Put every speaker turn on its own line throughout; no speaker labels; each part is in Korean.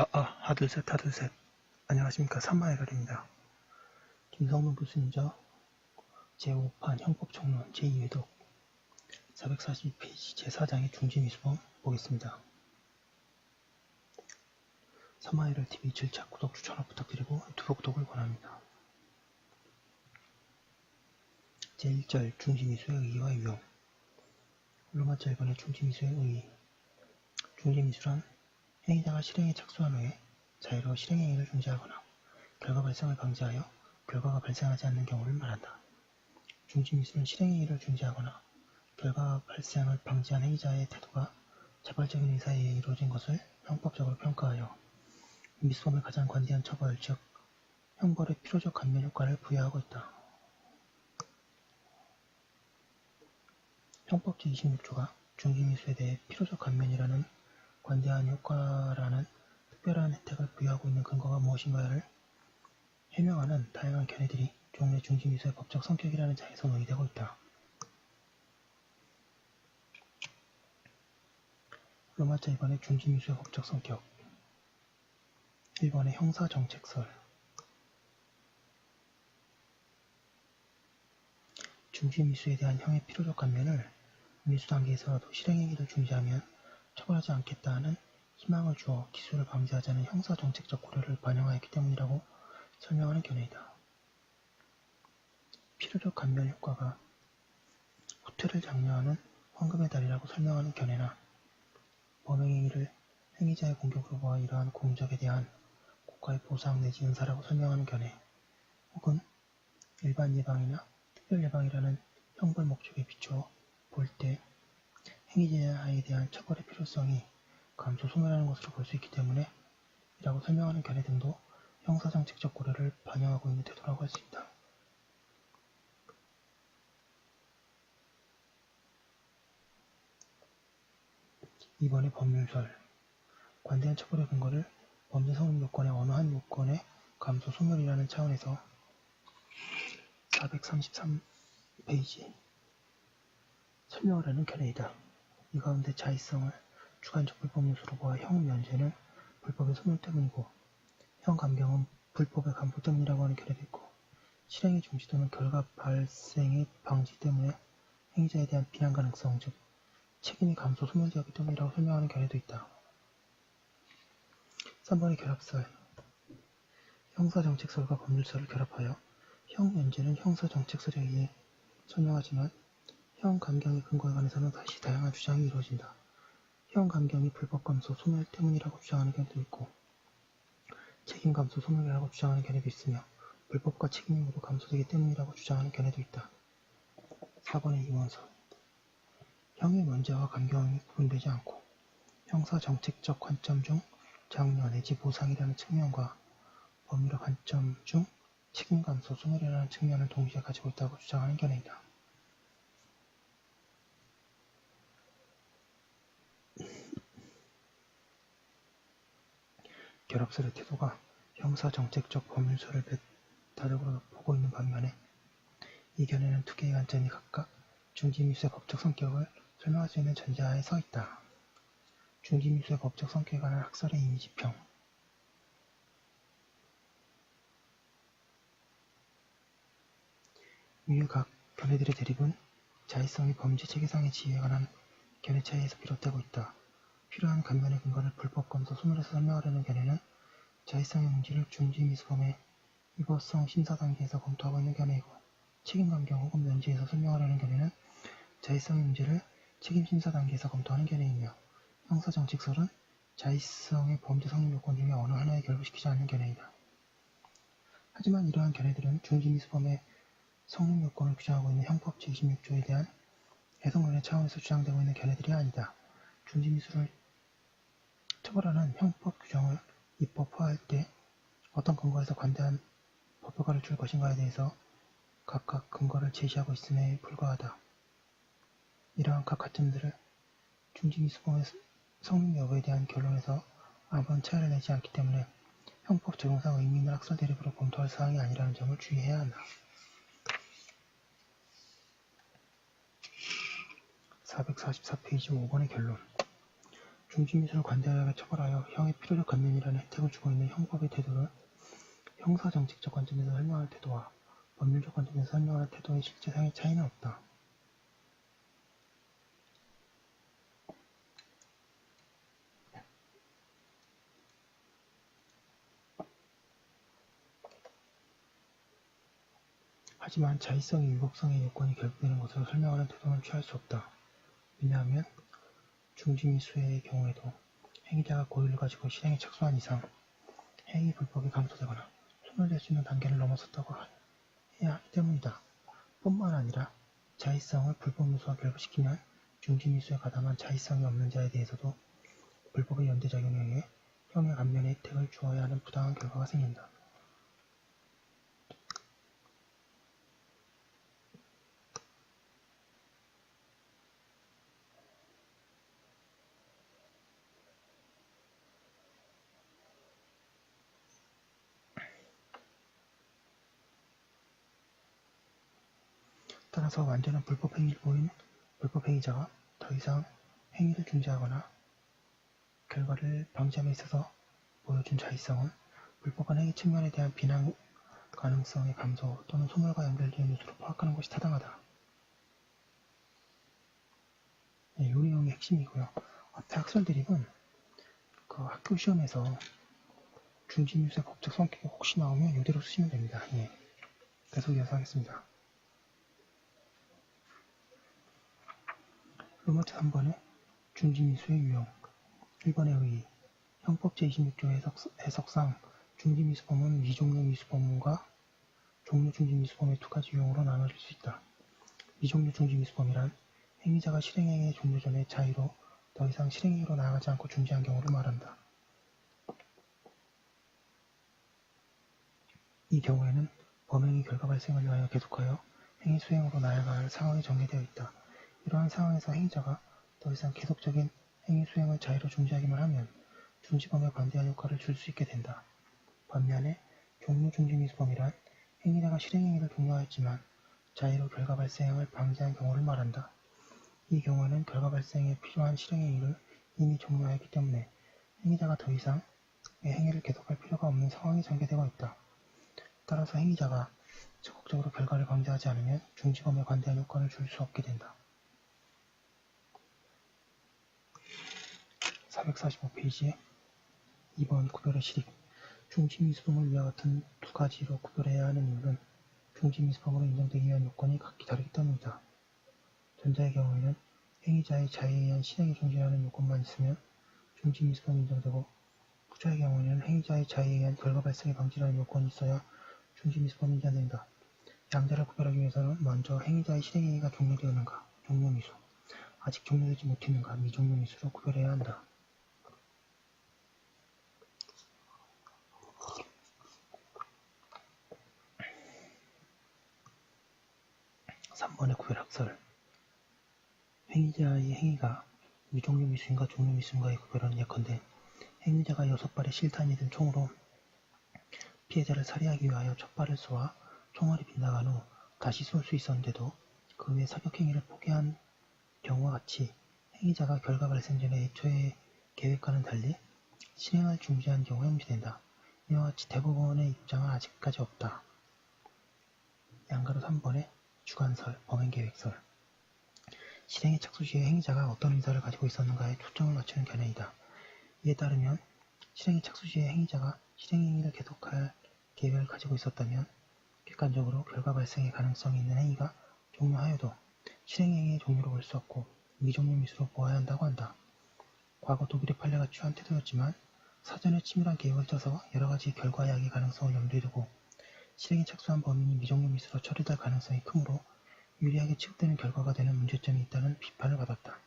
하둘셋 하둘셋. 안녕하십니까. 산마의걸입니다. 김성문 불순인저 제5판 형법총론 제2회독 442페이지 제4장의 중지미수범 보겠습니다. 산마의걸TV 질차 구독 추천을 부탁드리고 유튜브 구독을 권합니다. 제1절 중지미수의 의의와 유형. 로마자 1번의 중지미수의 의의. 중지미수란 행위자가 실행에 착수한 후에 자유로 실행행위를 중지하거나 결과 발생을 방지하여 결과가 발생하지 않는 경우를 말한다. 중지미수는 실행행위를 중지하거나 결과 발생을 방지한 행위자의 태도가 자발적인 의사에 의해 이루어진 것을 형법적으로 평가하여 미수범의 가장 관대한 처벌, 즉 형벌의 필요적 감면 효과를 부여하고 있다. 형법 제26조가 중지미수에 대해 필요적 감면이라는 관대한 효과라는 특별한 혜택을 부여하고 있는 근거가 무엇인가를 해명하는 다양한 견해들이 종래 중지미수의 법적 성격이라는 자에서 논의되고 있다. 로마자 2번의 중지미수의 법적 성격. 1번의 형사정책설. 중지미수에 대한 형의 필요적 감면을 미수 단계에서라도 실행행위를 중지하면 처벌하지 않겠다 하는 희망을 주어 기수를 방지하자는 형사정책적 고려를 반영하였기 때문이라고 설명하는 견해이다. 필요적 감면 효과가 후퇴를 장려하는 황금의 달이라고 설명하는 견해나 범행행위를 행위자의 공격으로 보아 이러한 공적에 대한 국가의 보상 내지 은사라고 설명하는 견해, 혹은 일반 예방이나 특별 예방이라는 형벌 목적에 비추어 볼 때 행위자에 대한 처벌의 필요성이 감소 소멸하는 것으로 볼 수 있기 때문에 이라고 설명하는 견해 등도 형사정책적 고려를 반영하고 있는 태도라고 할 수 있다. 이번의 법률설. 관대한 처벌의 근거를 범죄 성립 요건의 어느 한 요건의 감소 소멸이라는 차원에서 433페이지 설명을 하는 견해이다. 이 가운데 자의성을 주관적 불법 요소로 보아 형 면제는 불법의 소멸 때문이고 형 감경은 불법의 감소 때문이라고 하는 견해도 있고, 실행의 중지 또는 결과 발생의 방지 때문에 행위자에 대한 비난 가능성, 즉 책임이 감소 소멸되었기 때문이라고 설명하는 견해도 있다. 3번의 결합설. 형사정책설과 법률설을 결합하여 형 면제는 형사정책설에 의해 설명하지만 형 감경의 근거에 관해서는 다시 다양한 주장이 이루어진다. 형 감경이 불법 감소 소멸 때문이라고 주장하는 견해도 있고, 책임 감소 소멸이라고 주장하는 견해도 있으며 불법과 책임이 모두 감소되기 때문이라고 주장하는 견해도 있다. 4번의 이원설. 형의 면제와 감경이 구분되지 않고 형사정책적 관점 중 장려 내지 보상이라는 측면과 법률의 관점 중 책임 감소 소멸이라는 측면을 동시에 가지고 있다고 주장하는 견해이다. 결합설의 태도가 형사정책적 법률설을 배타적으로 보고 있는 반면에 이 견해는 두 개의 관점이 각각 중지미수의 법적 성격을 설명할 수 있는 전제하에 서 있다. 중지미수의 법적 성격에 관한 학설의 이미지평. 위의 각 견해들의 대립은 자의성이 범죄 체계상의 지위에 관한 견해 차이에서 비롯되고 있다. 필요한 감면의 근거를 불법 감소 소멸에서 설명하려는 견해는 자의성의 문제를 중지미수범의 위법성 심사 단계에서 검토하고 있는 견해이고, 책임 감경 혹은 면제에서 설명하려는 견해는 자의성의 문제를 책임 심사 단계에서 검토하는 견해이며, 형사정책설은 자의성의 범죄 성립 요건 중에 어느 하나에 결부시키지 않는 견해이다. 하지만 이러한 견해들은 중지미수범의 성립 요건을 규정하고 있는 형법 제26조에 대한 해석론의 차원에서 주장되고 있는 견해들이 아니다. 중지미수를 처벌하는 형법 규정을 입법화할 때 어떤 근거에서 관대한 법효과를 줄 것인가에 대해서 각각 근거를 제시하고 있음에 불과하다. 이러한 각 관점들을 중지미수범의 성립 여부에 대한 결론에서 아무런 차이를 내지 않기 때문에 형법 적용상 의미 있는 학설 대립으로 검토할 사항이 아니라는 점을 주의해야 한다. 444페이지 5번의 결론. 중지미수를 관대하게 처벌하여 형의 필요적 감면이라는 혜택을 주고 있는 형법의 태도를 형사정책적 관점에서 설명할 태도와 법률적 관점에서 설명하는 태도의 실제상의 차이는 없다. 하지만 자의성이 위법성의 요건이 결부되는 것으로 설명하는 태도는 취할 수 없다. 왜냐하면 중지미수의 경우에도 행위자가 고의를 가지고 실행에 착수한 이상 행위 불법이 감소되거나 손을 댈 수 있는 단계를 넘어섰다고 해야 하기 때문이다. 뿐만 아니라 자의성을 불법 요소와 결부시키면 중지미수에 가담한 자의성이 없는 자에 대해서도 불법의 연대작용에 의해 형의 감면의 혜택을 주어야 하는 부당한 결과가 생긴다. 따라서 완전한 불법 행위를 보인 불법 행위자가 더 이상 행위를 중지하거나 결과를 방지함에 있어서 보여준 자의성은 불법한 행위 측면에 대한 비난 가능성의 감소 또는 소멸과 연결된 요소로 파악하는 것이 타당하다. 이 내용이 핵심이고요. 앞에 학설 대립은 그 학교 시험에서 중지미수의 법적 성격이 혹시 나오면 이대로 쓰시면 됩니다. 예. 계속 이어서 하겠습니다. 로마트 3번에 중지미수의 유형 1번에 의의 형법 제26조 해석상 중지미수범은 미종료 미수범과 종료 중지미수범의 두 가지 유형으로 나눠질 수 있다. 미종료 중지미수범이란 행위자가 실행행위의 종료 전에 자의로 더 이상 실행행위로 나아가지 않고 중지한 경우를 말한다. 이 경우에는 범행의 결과 발생을 위하여 계속하여 행위 수행으로 나아갈 상황이 전개되어 있다. 이러한 상황에서 행위자가 더 이상 계속적인 행위 수행을 자의로 중지하기만 하면 중지범에 관대한 효과를 줄 수 있게 된다. 반면에 종료 중지미수범이란 행위자가 실행행위를 종료하였지만 자의로 결과 발생을 방지한 경우를 말한다. 이 경우에는 결과 발생에 필요한 실행행위를 이미 종료하였기 때문에 행위자가 더 이상 행위를 계속할 필요가 없는 상황이 전개되고 있다. 따라서 행위자가 적극적으로 결과를 방지하지 않으면 중지범에 관대한 효과를 줄 수 없게 된다. 445페이지에 2번 구별의 실익 중지미수범을 위와 같은 두 가지로 구별해야 하는 이유는 중지미수범으로 인정되기 위한 요건이 각기 다르기 때문이다. 전자의 경우에는 행위자의 자의에 의한 실행이 중지하는 요건만 있으면 중지미수범이 인정되고 후자의 경우에는 행위자의 자의에 의한 결과 발생의 방지라는 요건이 있어야 중지미수범이 인정된다. 양자를 구별하기 위해서는 먼저 행위자의 실행행위가 종료되었는가, 종료미수, 아직 종료되지 못했는가, 미종료미수로 구별해야 한다. 3번의 구별학설 행위자의 행위가 미종료미수인가 종료미수인가의 구별은 예컨대 행위자가 6발의 실탄이 든 총으로 피해자를 살해하기 위하여 첫 발을 쏘아 총알이 빗나간 후 다시 쏠 수 있었는데도 그 후에 사격행위를 포기한 경우와 같이 행위자가 결과 발생 전에 애초에 계획과는 달리 실행을 중지한 경우에 문제된다. 이와 같이 대법원의 입장은 아직까지 없다. 양가로 3번의 주관설, 범행계획설 실행에 착수 시에 행위자가 어떤 의사를 가지고 있었는가에 초점을 맞추는 견해이다. 이에 따르면 실행에 착수 시에 행위자가 실행행위를 계속할 계획을 가지고 있었다면 객관적으로 결과 발생의 가능성이 있는 행위가 종료하여도 실행행위의 종료로 볼 수 없고 미종료미수로 보아야 한다고 한다. 과거 독일의 판례가 취한 태도였지만 사전에 치밀한 계획을 짜서 여러가지 결과 야기 가능성을 염두에 두고 실행에 착수한 범인이 미종료미수로 처리될 가능성이 크므로 유리하게 취급되는 결과가 되는 문제점이 있다는 비판을 받았다.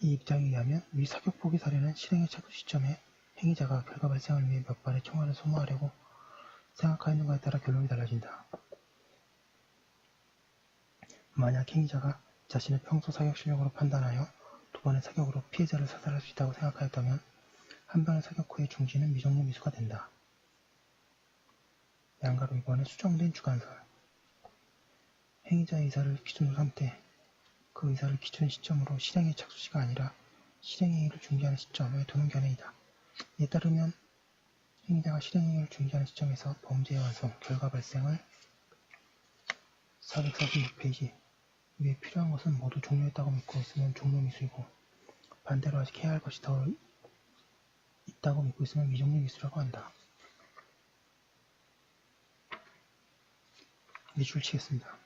이 입장에 의하면 위 사격 포기 사례는 실행의 착수 시점에 행위자가 결과 발생을 위해 몇 발의 총알을 소모하려고 생각하였는가에 따라 결론이 달라진다. 만약 행위자가 자신의 평소 사격 실력으로 판단하여 두 번의 사격으로 피해자를 사살할 수 있다고 생각하였다면 한 번의 사격 후의 중지는 미종료 미수가 된다. 양가로 2번에 수정된 주관설 행위자의 의사를 기준으로 삼되 그 의사를 기준 시점으로 실행의 착수시가 아니라 실행행위를 중지하는 시점에 두는 견해이다. 이에 따르면 행위자가 실행행위를 중지하는 시점에서 범죄의 완성, 결과 발생을 446페이지 위에 필요한 것은 모두 종료했다고 믿고 있으면 종료미수이고 반대로 아직 해야 할 것이 더 있다고 믿고 있으면 미종료미수라고 한다. 밑줄 치겠습니다.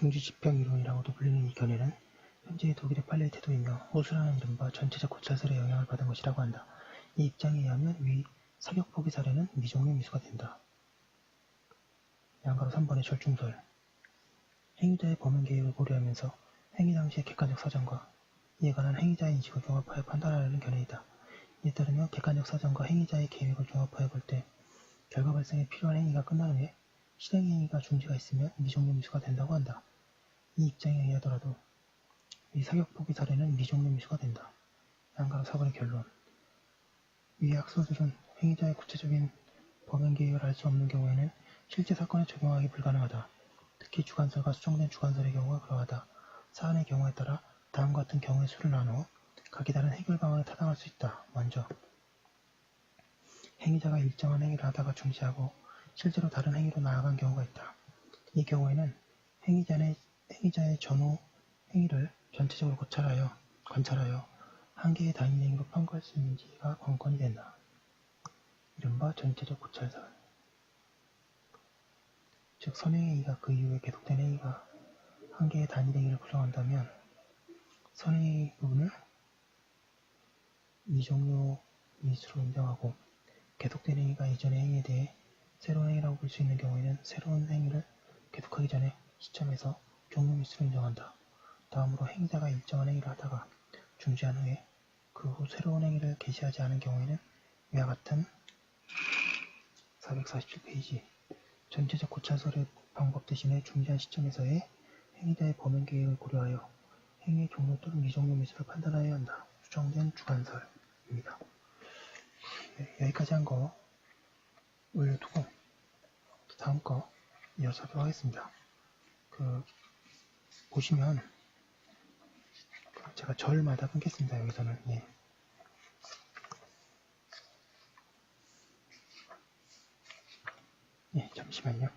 중지집행이론이라고도 불리는 이 견해는 현재의 독일의 판례의 태도이며 호수라는 이른바 전체적 고찰설의 영향을 받은 것이라고 한다. 이 입장에 의하면 위 사격 포기 사례는 미종료 미수가 된다. 양가로 3번의 절충설 행위자의 범행 계획을 고려하면서 행위 당시의 객관적 사정과 이에 관한 행위자의 인식을 종합하여 판단하려는 견해이다. 이에 따르면 객관적 사정과 행위자의 계획을 종합하여 볼 때 결과 발생에 필요한 행위가 끝난 후에 실행행위가 중지가 있으면 미종료 미수가 된다고 한다. 이 입장에 의하더라도 위 사격 포기 사례는 미종료 미수가 된다. 양가로 4번의 결론 위 학설들은 행위자의 구체적인 범행 계획을 알 수 없는 경우에는 실제 사건에 적용하기 불가능하다. 특히 주관설과 수정된 주관설의 경우가 그러하다. 사안의 경우에 따라 다음과 같은 경우의 수를 나누어 각기 다른 해결 방안을 타당할 수 있다. 먼저 행위자가 일정한 행위를 하다가 중지하고 실제로 다른 행위로 나아간 경우가 있다. 이 경우에는 행위자의 전후 행위를 전체적으로 관찰하여 한계의 단위 행위로 평가할 수 있는지가 관건이 된다. 이른바 전체적 고찰설. 즉 선행행위가 그 이후에 계속된 행위가 한계의 단위 행위를 구성한다면 선행행위 부분을 미종료 미수로 인정하고 계속된 행위가 이전의 행위에 대해 새로운 행위라고 볼 수 있는 경우에는 새로운 행위를 계속하기 전에 시점에서 종료 미수로 인정한다. 다음으로 행위자가 일정한 행위를 하다가 중지한 후에 그 후 새로운 행위를 개시하지 않은 경우에는 위와 같은 447페이지 전체적 고찰설의 방법 대신에 중지한 시점에서의 행위자의 범행 계획을 고려하여 행위의 종료 또는 미종료 미수를 판단하여야 한다. 수정된 주관설입니다. 네, 여기까지 한 거 올려두고 다음 거 이어서 하도록 하겠습니다. 보시면 제가 절마다 끊겠습니다. 여기서는 잠시만요.